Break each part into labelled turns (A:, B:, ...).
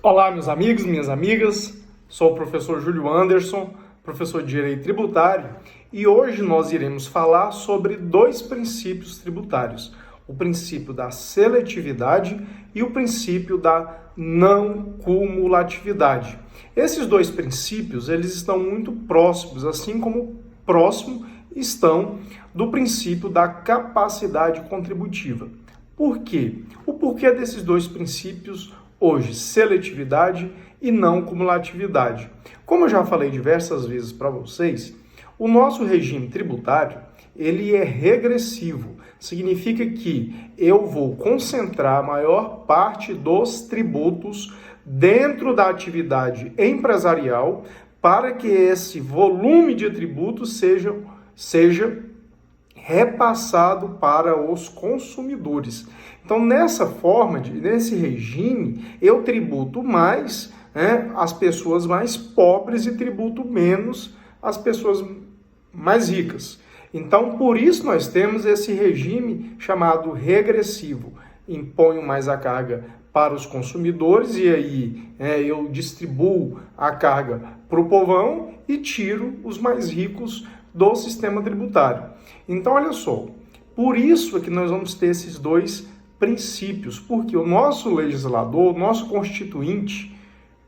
A: Olá, meus amigos, minhas amigas. Sou o professor Júlio Anderson, professor de Direito Tributário, e hoje nós iremos falar sobre dois princípios tributários: o princípio da seletividade e o princípio da não cumulatividade. Esses dois princípios, eles estão muito próximos, assim como próximo estão do princípio da capacidade contributiva. Por quê? O porquê desses dois princípios hoje, seletividade e não cumulatividade. Como eu já falei diversas vezes para vocês, o nosso regime tributário, ele é regressivo. Significa que eu vou concentrar a maior parte dos tributos dentro da atividade empresarial para que esse volume de tributos seja repassado para os consumidores. Então, nesse regime, eu tributo mais as pessoas mais pobres e tributo menos as pessoas mais ricas. Então, por isso nós temos esse regime chamado regressivo. Imponho mais a carga para os consumidores e aí eu distribuo a carga para o povão e tiro os mais ricos do sistema tributário. Então, olha só, por isso é que nós vamos ter esses dois princípios, porque o nosso legislador, o nosso constituinte,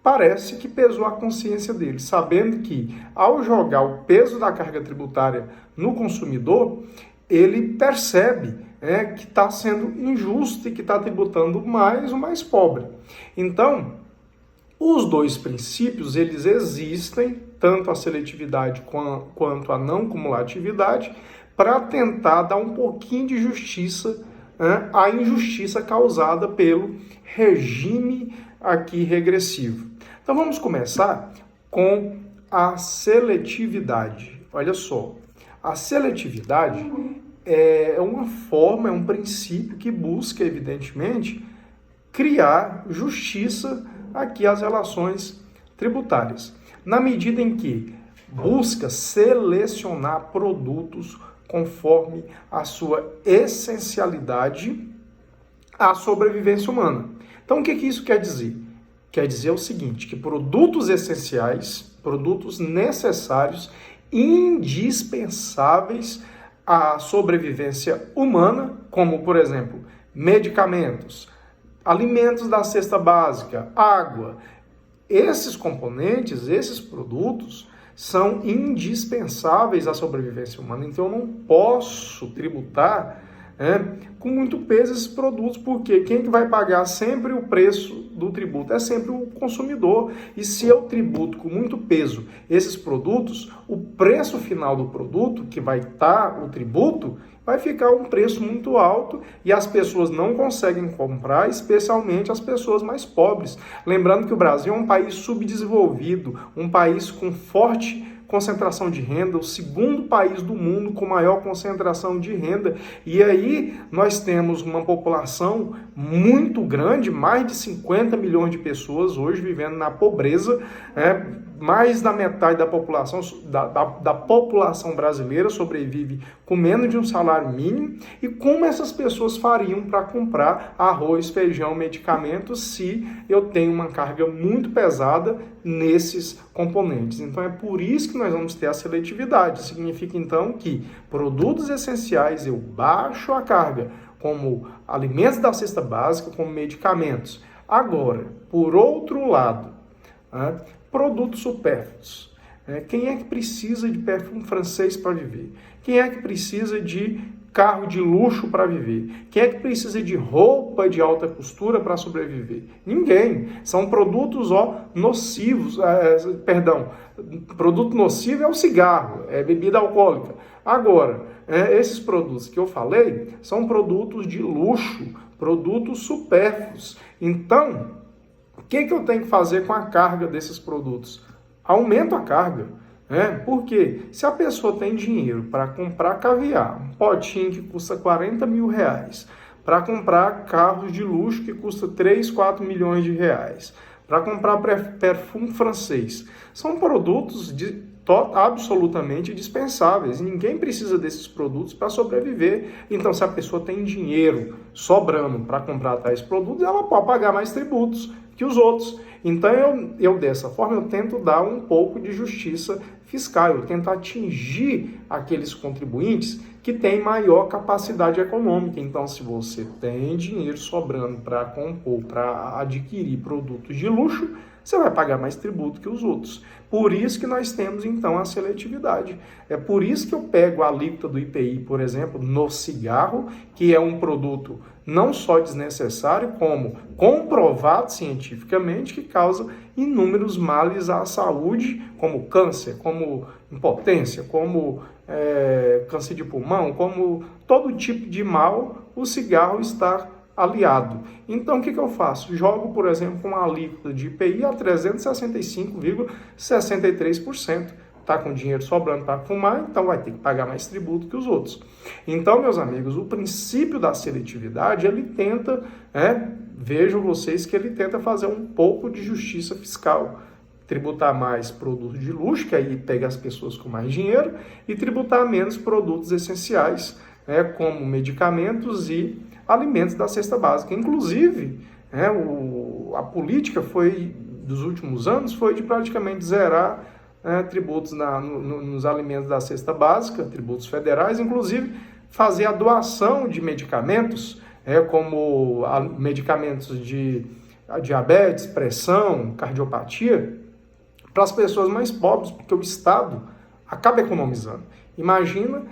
A: parece que pesou a consciência dele, sabendo que, ao jogar o peso da carga tributária no consumidor, ele percebe que está sendo injusto e que está tributando mais o mais pobre. Então, os dois princípios, eles existem, tanto a seletividade quanto a não cumulatividade, para tentar dar um pouquinho de justiça à injustiça causada pelo regime aqui regressivo. Então vamos começar com a seletividade. Olha só, a seletividade é uma forma, é um princípio que busca, evidentemente, criar justiça aqui às relações tributárias, na medida em que busca selecionar produtos conforme a sua essencialidade à sobrevivência humana. Então, o que isso quer dizer? Quer dizer o seguinte, que produtos essenciais, produtos necessários, indispensáveis à sobrevivência humana, como, por exemplo, medicamentos, alimentos da cesta básica, água, esses componentes, esses produtos, são indispensáveis à sobrevivência humana. Então, eu não posso tributar com muito peso esses produtos, porque quem que vai pagar sempre o preço do tributo? É sempre o consumidor. E se eu tributo com muito peso esses produtos, o preço final do produto, que vai estar o tributo, vai ficar um preço muito alto e as pessoas não conseguem comprar, especialmente as pessoas mais pobres. Lembrando que o Brasil é um país subdesenvolvido, um país com forte concentração de renda, o segundo país do mundo com maior concentração de renda. E aí nós temos uma população muito grande, mais de 50 milhões de pessoas hoje vivendo na pobreza, mais da metade da população, da população brasileira sobrevive com menos de um salário mínimo. E como essas pessoas fariam para comprar arroz, feijão, medicamentos se eu tenho uma carga muito pesada nesses componentes? Então é por isso que nós vamos ter a seletividade. Significa então que produtos essenciais eu baixo a carga, como alimentos da cesta básica, como medicamentos. Agora, por outro lado, produtos supérfluos. Quem é que precisa de perfume francês para viver? Quem é que precisa de carro de luxo para viver? Quem é que precisa de roupa de alta costura para sobreviver? Ninguém. São produtos nocivos. Produto nocivo é o cigarro, é bebida alcoólica. Agora, esses produtos que eu falei são produtos de luxo, produtos supérfluos. Então, o que eu tenho que fazer com a carga desses produtos? Aumento a carga. Porque se a pessoa tem dinheiro para comprar caviar, um potinho que custa 40 mil reais, para comprar carros de luxo que custa 3, 4 milhões de reais, para comprar perfume francês, são produtos absolutamente dispensáveis. Ninguém precisa desses produtos para sobreviver. Então, se a pessoa tem dinheiro sobrando para comprar tais produtos, ela pode pagar mais tributos, que os outros. Então, eu dessa forma, eu tento dar um pouco de justiça fiscal, eu tento atingir aqueles contribuintes que têm maior capacidade econômica. Então, se você tem dinheiro sobrando para compor, para adquirir produtos de luxo, você vai pagar mais tributo que os outros. Por isso que nós temos, então, a seletividade. É por isso que eu pego a alíquota do IPI, por exemplo, no cigarro, que é um produto não só desnecessário, como comprovado cientificamente que causa inúmeros males à saúde, como câncer, como impotência, como câncer de pulmão, como todo tipo de mal, o cigarro está aliado. Então, o que eu faço? Jogo, por exemplo, com uma alíquota de IPI a 365,63%. Está com dinheiro sobrando para fumar, então vai ter que pagar mais tributo que os outros. Então, meus amigos, o princípio da seletividade, ele tenta, vejam vocês que ele tenta fazer um pouco de justiça fiscal. Tributar mais produtos de luxo, que aí pega as pessoas com mais dinheiro, e tributar menos produtos essenciais, como medicamentos e alimentos da cesta básica. Inclusive, a política dos últimos anos foi de praticamente zerar tributos nos alimentos da cesta básica, tributos federais, inclusive fazer a doação de medicamentos, como medicamentos de diabetes, pressão, cardiopatia, para as pessoas mais pobres, porque o Estado acaba economizando. Imagina,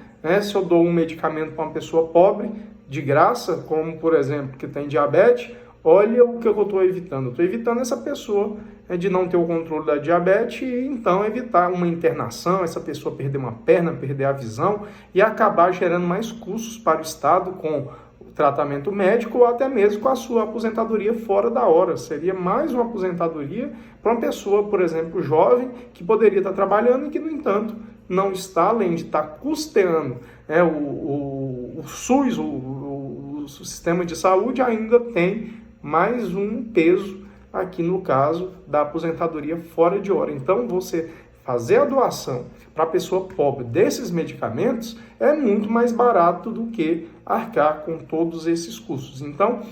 A: se eu dou um medicamento para uma pessoa pobre, de graça, como, por exemplo, que tem diabetes, olha o que eu estou evitando. Eu estou evitando essa pessoa de não ter o controle da diabetes e, então, evitar uma internação, essa pessoa perder uma perna, perder a visão e acabar gerando mais custos para o Estado com o tratamento médico ou até mesmo com a sua aposentadoria fora da hora. Seria mais uma aposentadoria para uma pessoa, por exemplo, jovem, que poderia estar trabalhando e que, no entanto, não está, além de estar custeando o SUS, o sistema de saúde, ainda tem mais um peso aqui no caso da aposentadoria fora de hora. Então, você fazer a doação para a pessoa pobre desses medicamentos é muito mais barato do que arcar com todos esses custos. Então,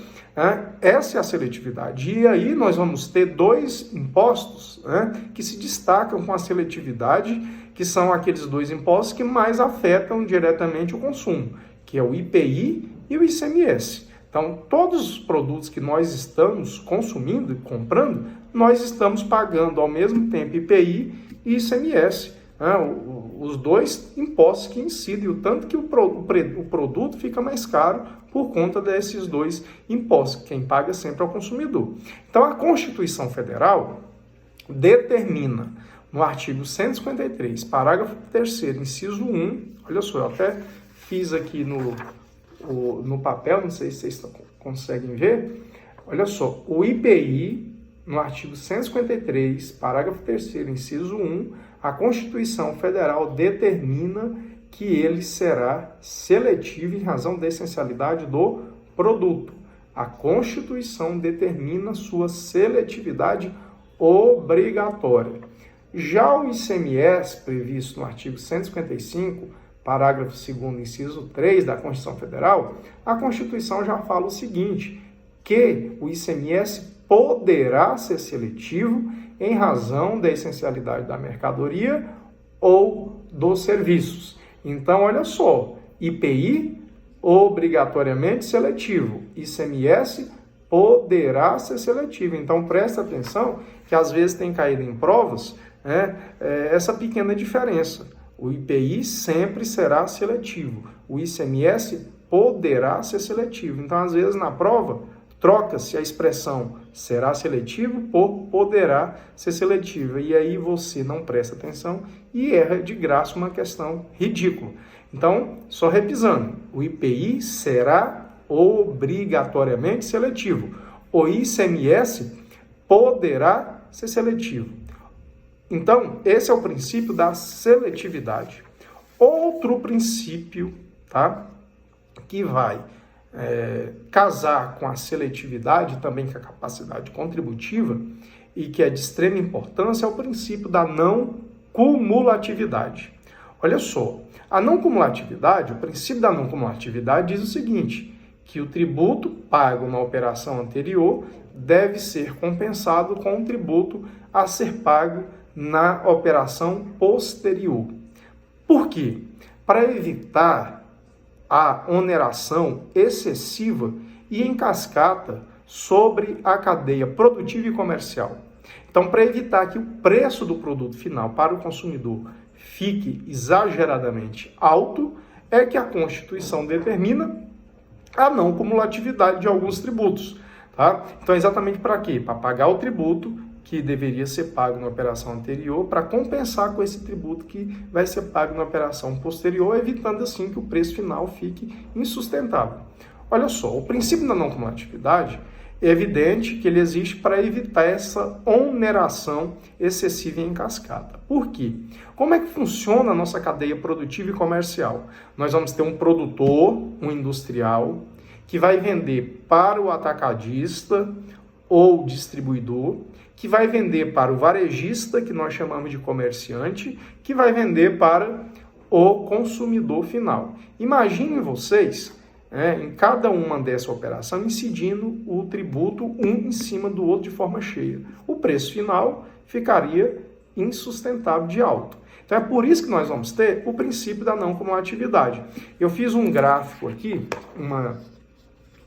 A: essa é a seletividade. E aí nós vamos ter dois impostos que se destacam com a seletividade, que são aqueles dois impostos que mais afetam diretamente o consumo, que é o IPI e o ICMS. Então, todos os produtos que nós estamos consumindo e comprando, nós estamos pagando ao mesmo tempo IPI e ICMS, os dois impostos que incidem, o tanto que o produto fica mais caro por conta desses dois impostos, quem paga sempre é o consumidor. Então, a Constituição Federal determina, no artigo 153, parágrafo 3º, inciso 1, olha só, eu até fiz aqui no papel, não sei se vocês conseguem ver, olha só, o IPI, no artigo 153, parágrafo 3º, inciso 1, a Constituição Federal determina que ele será seletivo em razão da essencialidade do produto. A Constituição determina sua seletividade obrigatória. Já o ICMS, previsto no artigo 155, parágrafo 2º, inciso 3 da Constituição Federal, a Constituição já fala o seguinte, que o ICMS poderá ser seletivo em razão da essencialidade da mercadoria ou dos serviços. Então, olha só, IPI obrigatoriamente seletivo, ICMS poderá ser seletivo. Então, presta atenção que às vezes tem caído em provas essa pequena diferença. O IPI sempre será seletivo, o ICMS poderá ser seletivo. Então, às vezes, na prova, troca-se a expressão será seletivo por poderá ser seletivo. E aí você não presta atenção e erra de graça uma questão ridícula. Então, só repisando, o IPI será obrigatoriamente seletivo. O ICMS poderá ser seletivo. Então, esse é o princípio da seletividade. Outro princípio, que vai casar com a seletividade, também com a capacidade contributiva, e que é de extrema importância, é o princípio da não cumulatividade. Olha só, a não cumulatividade, o princípio da não cumulatividade diz o seguinte, que o tributo pago na operação anterior deve ser compensado com o tributo a ser pago na operação posterior. Por quê? Para evitar a oneração excessiva e em cascata sobre a cadeia produtiva e comercial. Então, para evitar que o preço do produto final para o consumidor fique exageradamente alto, é que a Constituição determina a não cumulatividade de alguns tributos. Tá? Então, exatamente para quê? Para pagar o tributo que deveria ser pago na operação anterior, para compensar com esse tributo que vai ser pago na operação posterior, evitando assim que o preço final fique insustentável. Olha só, o princípio da não cumulatividade é evidente que ele existe para evitar essa oneração excessiva em cascata. Por quê? Como é que funciona a nossa cadeia produtiva e comercial? Nós vamos ter um produtor, um industrial, que vai vender para o atacadista ou distribuidor, que vai vender para o varejista, que nós chamamos de comerciante, que vai vender para o consumidor final. Imaginem vocês, em cada uma dessa operação, incidindo o tributo um em cima do outro de forma cheia. O preço final ficaria insustentável de alto. Então é por isso que nós vamos ter o princípio da não cumulatividade. Eu fiz um gráfico aqui,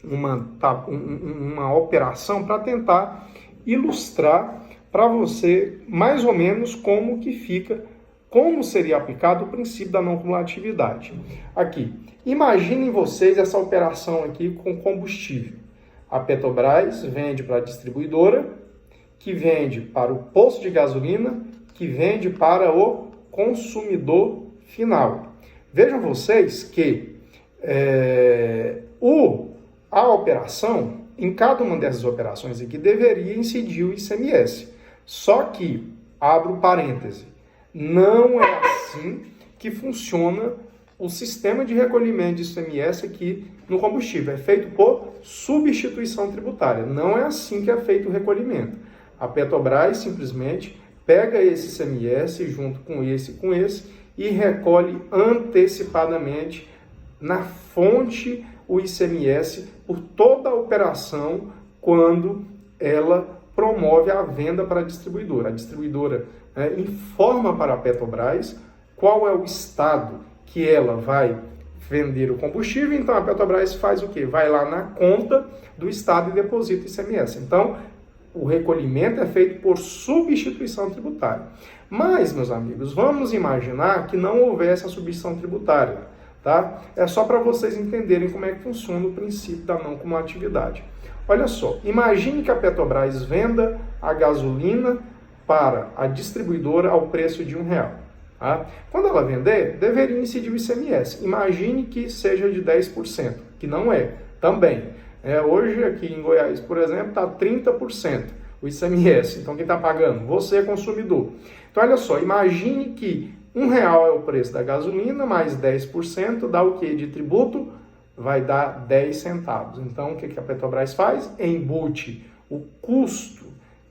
A: uma operação para tentar ilustrar para você mais ou menos como seria aplicado o princípio da não cumulatividade. Aqui, imaginem vocês essa operação aqui com combustível. A Petrobras vende para a distribuidora, que vende para o posto de gasolina, que vende para o consumidor final. Vejam vocês que a operação, em cada uma dessas operações aqui, deveria incidir o ICMS. Só que, abro parêntese, não é assim que funciona o sistema de recolhimento de ICMS aqui no combustível. É feito por substituição tributária. Não é assim que é feito o recolhimento. A Petrobras simplesmente pega esse ICMS junto com esse e recolhe antecipadamente na fonte o ICMS por toda a operação quando ela promove a venda para a distribuidora. A distribuidora informa para a Petrobras qual é o estado que ela vai vender o combustível, então a Petrobras faz o quê? Vai lá na conta do estado e deposita o ICMS. Então, o recolhimento é feito por substituição tributária. Mas, meus amigos, vamos imaginar que não houvesse a substituição tributária. Tá? É só para vocês entenderem como é que funciona o princípio da não cumulatividade. Olha só, imagine que a Petrobras venda a gasolina para a distribuidora ao preço de R$1. Tá? Quando ela vender, deveria incidir o ICMS. Imagine que seja de 10%, que não é, também. Hoje, aqui em Goiás, por exemplo, está 30% o ICMS. Então, quem está pagando? Você, consumidor. Então, olha só, imagine que R$1 é o preço da gasolina, mais 10% dá o que de tributo? Vai dar 10 centavos. Então, o que a Petrobras faz? Embute o custo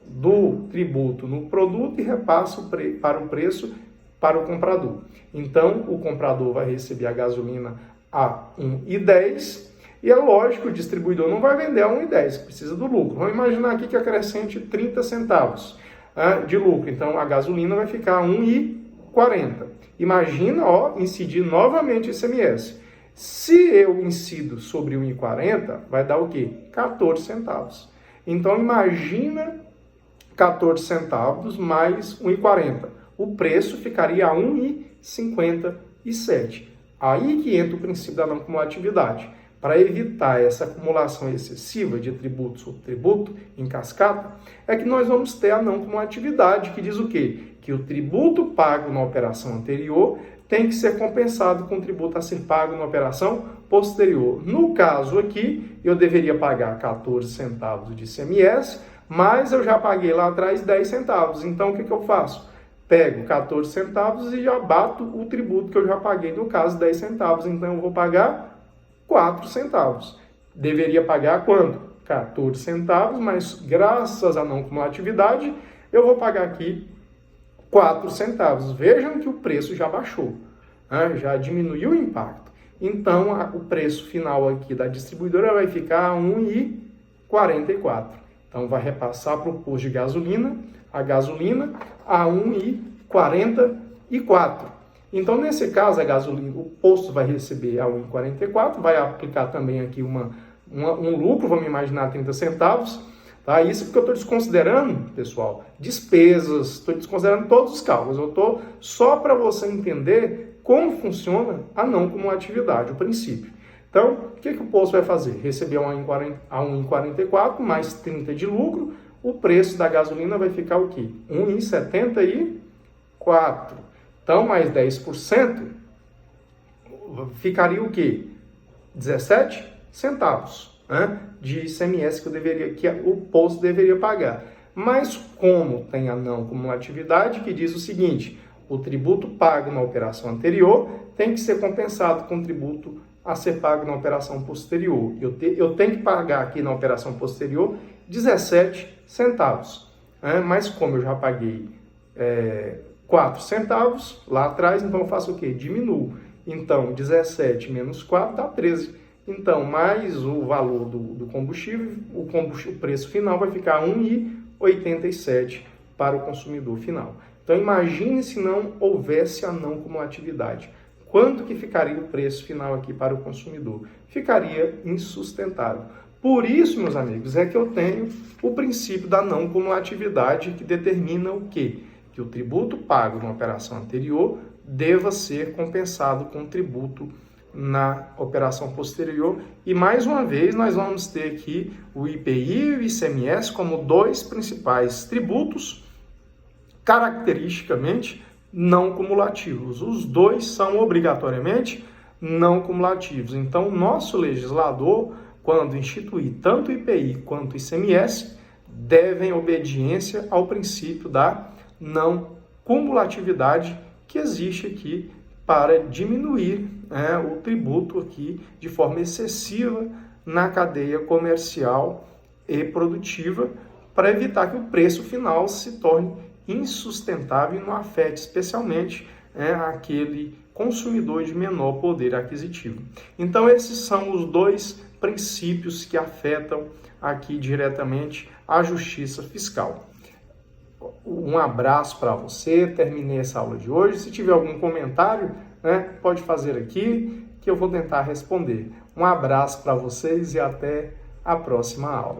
A: do tributo no produto e repassa para o preço para o comprador. Então, o comprador vai receber a gasolina a R$1,10 e é lógico, o distribuidor não vai vender a R$1,10, precisa do lucro. Vamos imaginar aqui que acrescente 30 centavos de lucro. Então, a gasolina vai ficar R$1,40. Imagina, incidir novamente o ICMS. Se eu incido sobre R$1,40, vai dar o quê? 14 centavos. Então, imagina 14 centavos mais R$1,40. O preço ficaria a R$1,57. Aí que entra o princípio da não cumulatividade. Para evitar essa acumulação excessiva de tributo sobre tributo em cascata, é que nós vamos ter a não cumulatividade, que diz o quê? Que o tributo pago na operação anterior tem que ser compensado com o tributo a ser pago na operação posterior. No caso aqui, eu deveria pagar 14 centavos de ICMS, mas eu já paguei lá atrás 10 centavos. Então, o que eu faço? Pego 14 centavos e já bato o tributo que eu já paguei, no caso 10 centavos. Então, eu vou pagar 4 centavos. Deveria pagar quanto? 14 centavos, mas graças à não cumulatividade, eu vou pagar aqui 4 centavos. Vejam que o preço já baixou, já diminuiu o impacto. Então, o preço final aqui da distribuidora vai ficar R$ 1,44. Então, vai repassar para o posto de gasolina, a gasolina a R$ 1,44. Então, nesse caso, a gasolina, o posto vai receber a R$ 1,44, vai aplicar também aqui um lucro, vamos imaginar 30 centavos. Tá? Isso porque eu estou desconsiderando, pessoal, despesas, estou desconsiderando todos os cálculos. Eu estou só para você entender como funciona a não cumulatividade, o princípio. Então, o que o posto vai fazer? Receber a 1,44 mais 30 de lucro, o preço da gasolina vai ficar o quê? 1,74. Então, mais 10%, ficaria o quê? 17 centavos, né, de ICMS que o posto deveria pagar. Mas como tem a não cumulatividade, que diz o seguinte: o tributo pago na operação anterior tem que ser compensado com o tributo a ser pago na operação posterior. Eu tenho que pagar aqui na operação posterior 17 centavos. Né? Mas como eu já paguei 4 centavos lá atrás, então eu faço o quê? Diminuo. Então, 17 menos 4 dá 13. Então, mais o valor do combustível, o preço final vai ficar R$ 1,87 para o consumidor final. Então, imagine se não houvesse a não cumulatividade. Quanto que ficaria o preço final aqui para o consumidor? Ficaria insustentável. Por isso, meus amigos, é que eu tenho o princípio da não cumulatividade, que determina o quê? Que o tributo pago na operação anterior deva ser compensado com o tributo na operação posterior. E mais uma vez nós vamos ter aqui o IPI e o ICMS como dois principais tributos, caracteristicamente não cumulativos. Os dois são obrigatoriamente não cumulativos. Então, o nosso legislador, quando instituir tanto o IPI quanto o ICMS, devem obediência ao princípio da não cumulatividade que existe aqui para diminuir o tributo aqui de forma excessiva na cadeia comercial e produtiva, para evitar que o preço final se torne insustentável e não afete especialmente aquele consumidor de menor poder aquisitivo. Então, esses são os dois princípios que afetam aqui diretamente a justiça fiscal. Um abraço para você, terminei essa aula de hoje. Se tiver algum comentário, pode fazer aqui que eu vou tentar responder. Um abraço para vocês e até a próxima aula.